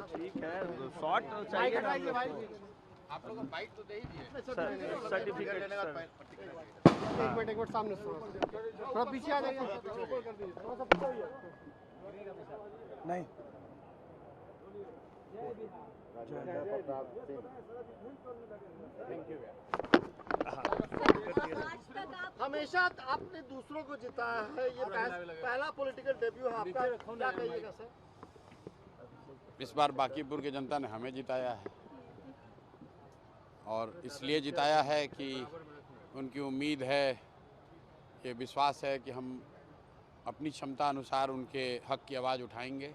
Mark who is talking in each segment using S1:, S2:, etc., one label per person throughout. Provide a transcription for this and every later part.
S1: ठीक है, शॉर्ट चाहिए ना हम लोग को।
S2: आप लोग बाइक तो दे ही दिए
S1: सर्टिफिकेट सर।
S3: एक मिनट सामने थोड़ा पीछे आ जाइए, थोड़ा सा पीछे होइए।
S4: नहीं
S3: हमेशा आपने दूसरों को जिताया है, ये पहला पॉलिटिकल डेब्यू है आपका, क्या कहिएगा सर?
S2: इस बार बांकीपुर की जनता ने हमें जिताया है और इसलिए जिताया है कि उनकी उम्मीद है, कि विश्वास है कि हम अपनी क्षमता अनुसार उनके हक की आवाज़ उठाएंगे,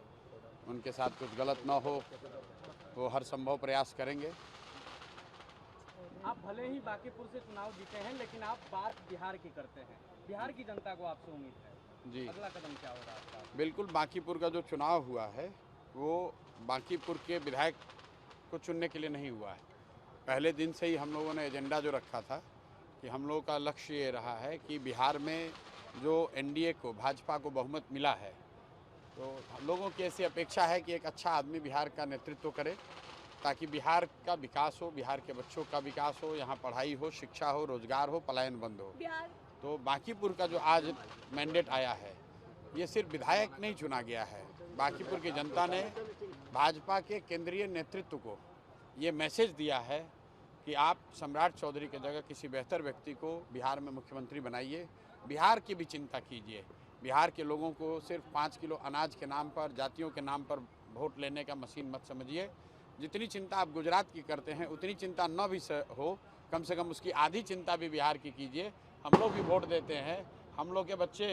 S2: उनके साथ कुछ गलत ना हो, वो हर संभव प्रयास करेंगे।
S5: आप भले ही बांकीपुर से चुनाव जीते हैं, लेकिन आप बात बिहार की करते हैं। बिहार की जनता को आपसे उम्मीद है,
S2: जी
S5: अगला कदम क्या होगा आपका?
S2: बिल्कुल, बांकीपुर का जो चुनाव हुआ है वो बांकीपुर के विधायक को चुनने के लिए नहीं हुआ है। पहले दिन से ही हम लोगों ने एजेंडा जो रखा था कि हम लोगों का लक्ष्य ये रहा है कि बिहार में जो एनडीए को, भाजपा को बहुमत मिला है, तो हम लोगों की ऐसी अपेक्षा है कि एक अच्छा आदमी बिहार का नेतृत्व करे, ताकि बिहार का विकास हो, बिहार के बच्चों का विकास हो, यहाँ पढ़ाई हो, शिक्षा हो, रोजगार हो, पलायन बंद हो। तो बांकीपुर का जो आज मैंडेट आया है, ये सिर्फ विधायक नहीं चुना गया है, बांकीपुर की जनता ने भाजपा के केंद्रीय नेतृत्व को ये मैसेज दिया है कि आप सम्राट चौधरी की जगह किसी बेहतर व्यक्ति को बिहार में मुख्यमंत्री बनाइए, बिहार की भी चिंता कीजिए। बिहार के लोगों को सिर्फ 5 किलो अनाज के नाम पर, जातियों के नाम पर वोट लेने का मशीन मत समझिए। जितनी चिंता आप गुजरात की करते हैं, उतनी चिंता न भी हो, कम से कम उसकी आधी चिंता भी बिहार की कीजिए। हम लोग भी वोट देते हैं, हम लोग के बच्चे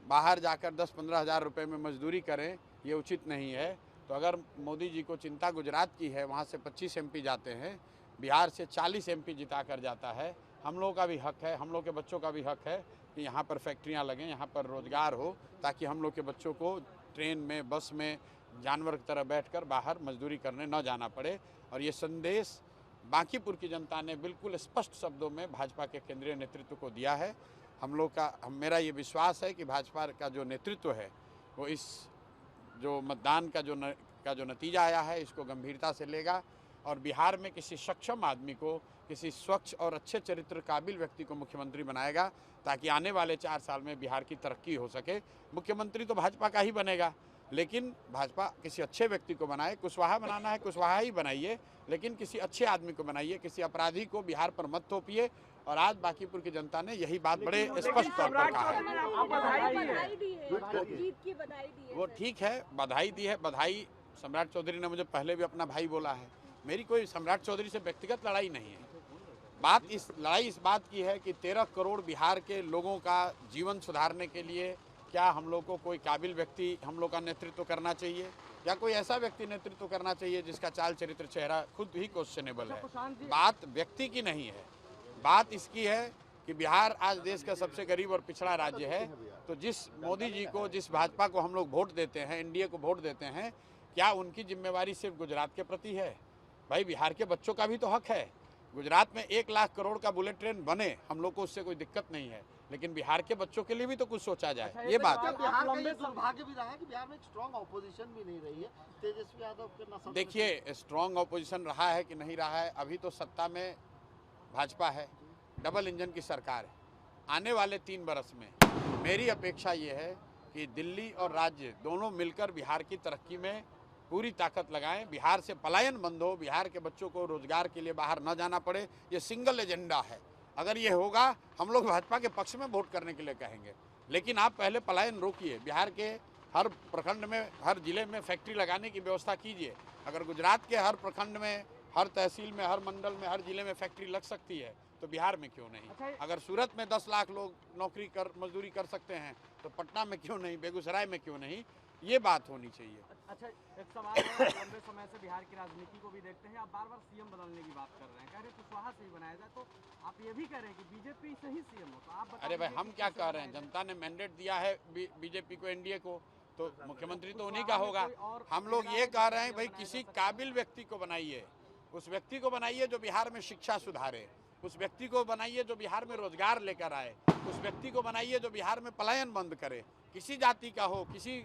S2: बाहर जाकर 10-15 हज़ार रुपये में मजदूरी करें, ये उचित नहीं है। तो अगर मोदी जी को चिंता गुजरात की है, वहाँ से 25 एमपी जाते हैं, बिहार से 40 एमपी जिता कर जाता है। हम लोगों का भी हक है, हम लोग के बच्चों का भी हक है कि यहाँ पर फैक्ट्रियाँ लगें, यहाँ पर रोज़गार हो, ताकि हम लोग के बच्चों को ट्रेन में, बस में जानवर की तरह बैठकर बाहर मजदूरी करने न जाना पड़े। और ये संदेश बांकीपुर की जनता ने बिल्कुल स्पष्ट शब्दों में भाजपा के केंद्रीय नेतृत्व को दिया है। मेरा ये विश्वास है कि भाजपा का जो नेतृत्व है वो इस जो मतदान का जो नतीजा आया है, इसको गंभीरता से लेगा और बिहार में किसी सक्षम आदमी को, किसी स्वच्छ और अच्छे चरित्र काबिल व्यक्ति को मुख्यमंत्री बनाएगा, ताकि आने वाले 4 साल में बिहार की तरक्की हो सके। मुख्यमंत्री तो भाजपा का ही बनेगा, लेकिन भाजपा किसी अच्छे व्यक्ति को बनाए। कुशवाहा बनाना है, कुशवाहा ही बनाइए, लेकिन किसी अच्छे आदमी को बनाइए, किसी अपराधी को बिहार पर मत थोपिए। और आज बांकीपुर की जनता ने यही बात बड़े स्पष्ट तौर पर कहा है। वो ठीक है, बधाई दी है। बधाई, सम्राट चौधरी ने मुझे पहले भी अपना भाई बोला है। मेरी कोई सम्राट चौधरी से व्यक्तिगत लड़ाई नहीं है। लड़ाई इस बात की है कि 13 करोड़ बिहार के लोगों का जीवन सुधारने के लिए क्या हम लोग को कोई काबिल व्यक्ति हम लोग का नेतृत्व करना चाहिए, या कोई ऐसा व्यक्ति नेतृत्व करना चाहिए जिसका चाल चरित्र, चेहरा खुद ही क्वेश्चनेबल है। बात व्यक्ति की नहीं है, बात इसकी है कि बिहार आज देश का सबसे गरीब और पिछड़ा राज्य है। तो जिस मोदी जी को, जिस भाजपा को हम लोग वोट देते हैं, एनडीए को वोट देते हैं, क्या उनकी जिम्मेवारी सिर्फ गुजरात के प्रति है? भाई, बिहार के बच्चों का भी तो हक है। गुजरात में 1 लाख करोड़ का बुलेट ट्रेन बने, हम लोग को उससे कोई दिक्कत नहीं है, लेकिन बिहार के बच्चों के लिए भी तो कुछ सोचा जाए। ये बात है।
S3: बिहार का ये दुर्भाग्य भी रहा है कि बिहार में स्ट्रांग ऑपोजिशन भी नहीं रही है। तेजस्वी यादव के ना,
S2: देखिए, स्ट्रांग ऑपोजिशन रहा है कि नहीं रहा है, अभी तो सत्ता में भाजपा है, डबल इंजन की सरकार है। आने वाले 3 बरस में मेरी अपेक्षा ये है कि दिल्ली और राज्य दोनों मिलकर बिहार की तरक्की में पूरी ताकत लगाएं, बिहार से पलायन बंद हो, बिहार के बच्चों को रोजगार के लिए बाहर न जाना पड़े। ये सिंगल एजेंडा है। अगर ये होगा, हम लोग भाजपा के पक्ष में वोट करने के लिए कहेंगे, लेकिन आप पहले पलायन रोकिए। बिहार के हर प्रखंड में, हर जिले में फैक्ट्री लगाने की व्यवस्था कीजिए। अगर गुजरात के हर प्रखंड में, हर तहसील में, हर मंडल में, हर जिले में फैक्ट्री लग सकती है, तो बिहार में क्यों नहीं? अगर सूरत में 10 लाख लोग मजदूरी कर सकते हैं, तो पटना में क्यों नहीं, बेगूसराय में क्यों नहीं? ये बात होनी चाहिए।
S5: अच्छा, एक सवाल है, लंबे समय से बिहार की राजनीति को भी देखते हैं, आप बार-बार सीएम बदलने की बात कर रहे हैं, कह रहे कुशवाहा से ही बनाया जाए, तो आप ये भी कह रहे हैं कि बीजेपी से ही सीएम हो, तो आप बताइए।
S2: अरे भाई, हम क्या कह रहे हैं? जनता ने मैंडेट दिया है बीजेपी को, एनडीए को, तो मुख्यमंत्री तो उन्हीं का होगा। हम लोग ये कह रहे हैं भाई, किसी काबिल व्यक्ति को बनाइए, उस व्यक्ति को बनाइए जो बिहार में शिक्षा सुधारे, उस व्यक्ति को बनाइए जो बिहार में रोजगार लेकर आए, उस व्यक्ति को बनाइए जो बिहार में पलायन बंद करे। किसी जाति का हो, किसी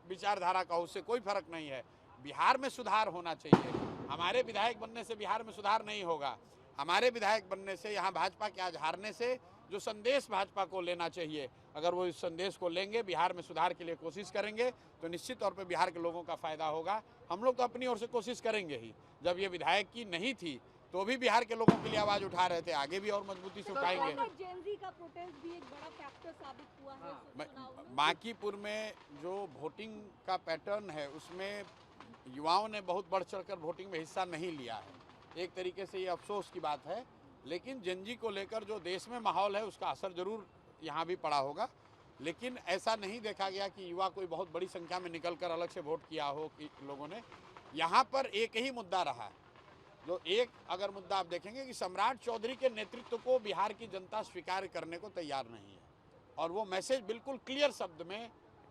S2: विचारधारा का हो, उससे कोई फर्क नहीं है। बिहार में सुधार होना चाहिए। हमारे विधायक बनने से बिहार में सुधार नहीं होगा। हमारे विधायक बनने से, यहाँ भाजपा के आज हारने से जो संदेश भाजपा को लेना चाहिए, अगर वो इस संदेश को लेंगे, बिहार में सुधार के लिए कोशिश करेंगे, तो निश्चित तौर पे बिहार के लोगों का फायदा होगा। हम लोग तो अपनी ओर से कोशिश करेंगे ही। जब ये विधायक की नहीं थी तो भी बिहार के लोगों के लिए आवाज उठा रहे थे, आगे भी और मजबूती से उठाएंगे।
S6: जेनजी का प्रोटेस्ट भी एक बड़ा फैक्टर साबित हुआ है।
S2: बांकीपुर में जो वोटिंग का पैटर्न है, उसमें युवाओं ने बहुत बढ़ चढ़कर वोटिंग में हिस्सा नहीं लिया है। एक तरीके से ये अफसोस की बात है, लेकिन जेनजी को लेकर जो देश में माहौल है उसका असर जरूर यहाँ भी पड़ा होगा। लेकिन ऐसा नहीं देखा गया कि युवा कोई बहुत बड़ी संख्या में निकलकर अलग से वोट किया हो कि लोगों ने। यहाँ पर एक ही मुद्दा रहा, जो एक अगर मुद्दा आप देखेंगे कि सम्राट चौधरी के नेतृत्व को बिहार की जनता स्वीकार करने को तैयार नहीं है, और वो मैसेज बिल्कुल क्लियर शब्द में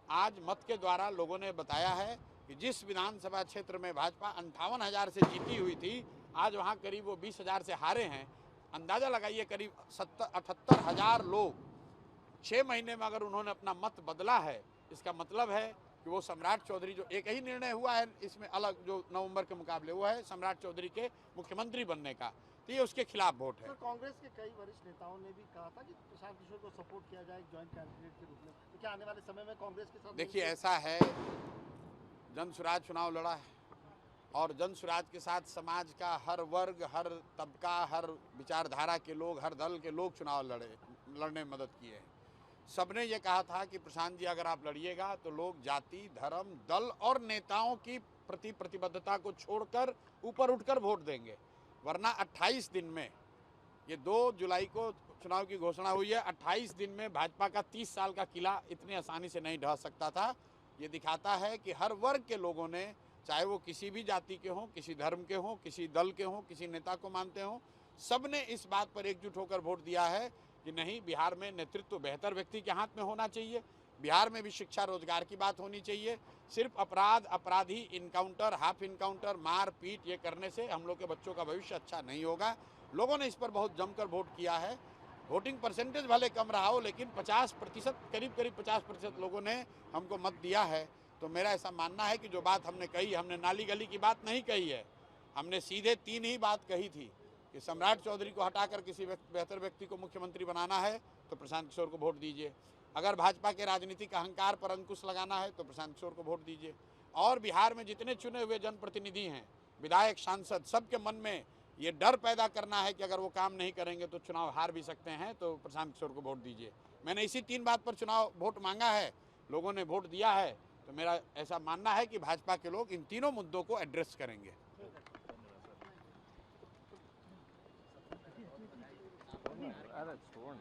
S2: आज मत के द्वारा लोगों ने बताया है कि जिस विधानसभा क्षेत्र में भाजपा 58,000 से जीती हुई थी, आज वहाँ करीब वो 20,000 से हारे हैं। अंदाज़ा लगाइए, करीब 78,000 लोग 6 महीने में अगर उन्होंने अपना मत बदला है, इसका मतलब है कि वो सम्राट चौधरी, जो एक ही निर्णय हुआ है इसमें अलग जो नवंबर के मुकाबले, वो है सम्राट चौधरी के मुख्यमंत्री बनने का, तो ये उसके खिलाफ वोट है।
S3: सर, कांग्रेस के कई वरिष्ठ नेताओं ने भी कहा था कि प्रशांत किशोर को सपोर्ट किया जाए ज्वाइंट कैंडिडेट के रूप में, तो क्या आने वाले समय में कांग्रेस के साथ?
S2: देखिए, ऐसा है, जन सुराज चुनाव लड़ा है और जन सुराज के साथ समाज का हर वर्ग, हर तबका, हर विचारधारा के लोग, हर दल के लोग चुनाव लड़ने में मदद किए हैं। सबने ये कहा था कि प्रशांत जी अगर आप लड़िएगा तो लोग जाति, धर्म, दल और नेताओं की प्रति प्रतिबद्धता को छोड़कर ऊपर उठकर वोट देंगे, वरना 28 दिन में, ये 2 जुलाई को चुनाव की घोषणा हुई है, 28 दिन में भाजपा का 30 साल का किला इतनी आसानी से नहीं ढह सकता था। ये दिखाता है कि हर वर्ग के लोगों ने, चाहे वो किसी भी जाति के हों, किसी धर्म के हों, किसी दल के हों, किसी नेता को मानते हों, सब ने इस बात पर एकजुट होकर वोट दिया है कि नहीं, बिहार में नेतृत्व बेहतर व्यक्ति के हाथ में होना चाहिए। बिहार में भी शिक्षा, रोजगार की बात होनी चाहिए। सिर्फ अपराध, अपराधी, इनकाउंटर, हाफ इनकाउंटर, मार पीट ये करने से हम लोग के बच्चों का भविष्य अच्छा नहीं होगा। लोगों ने इस पर बहुत जमकर वोट किया है। वोटिंग परसेंटेज भले कम रहा हो, लेकिन 50%, करीब 50% लोगों ने हमको मत दिया है। तो मेरा ऐसा मानना है कि जो बात हमने कही, हमने नाली गली की बात नहीं कही है, हमने सीधे 3 ही बात कही थी कि सम्राट चौधरी को हटाकर किसी बेहतर व्यक्ति को मुख्यमंत्री बनाना है तो प्रशांत किशोर को वोट दीजिए। अगर भाजपा के राजनीतिक अहंकार पर अंकुश लगाना है तो प्रशांत किशोर को वोट दीजिए। और बिहार में जितने चुने हुए जनप्रतिनिधि हैं, विधायक, सांसद, सबके मन में ये डर पैदा करना है कि अगर वो काम नहीं करेंगे तो चुनाव हार भी सकते हैं, तो प्रशांत किशोर को वोट दीजिए। मैंने इसी 3 बात पर चुनाव वोट मांगा है, लोगों ने वोट दिया है। तो मेरा ऐसा मानना है कि भाजपा के लोग इन तीनों मुद्दों को एड्रेस करेंगे।
S1: अरे छोड़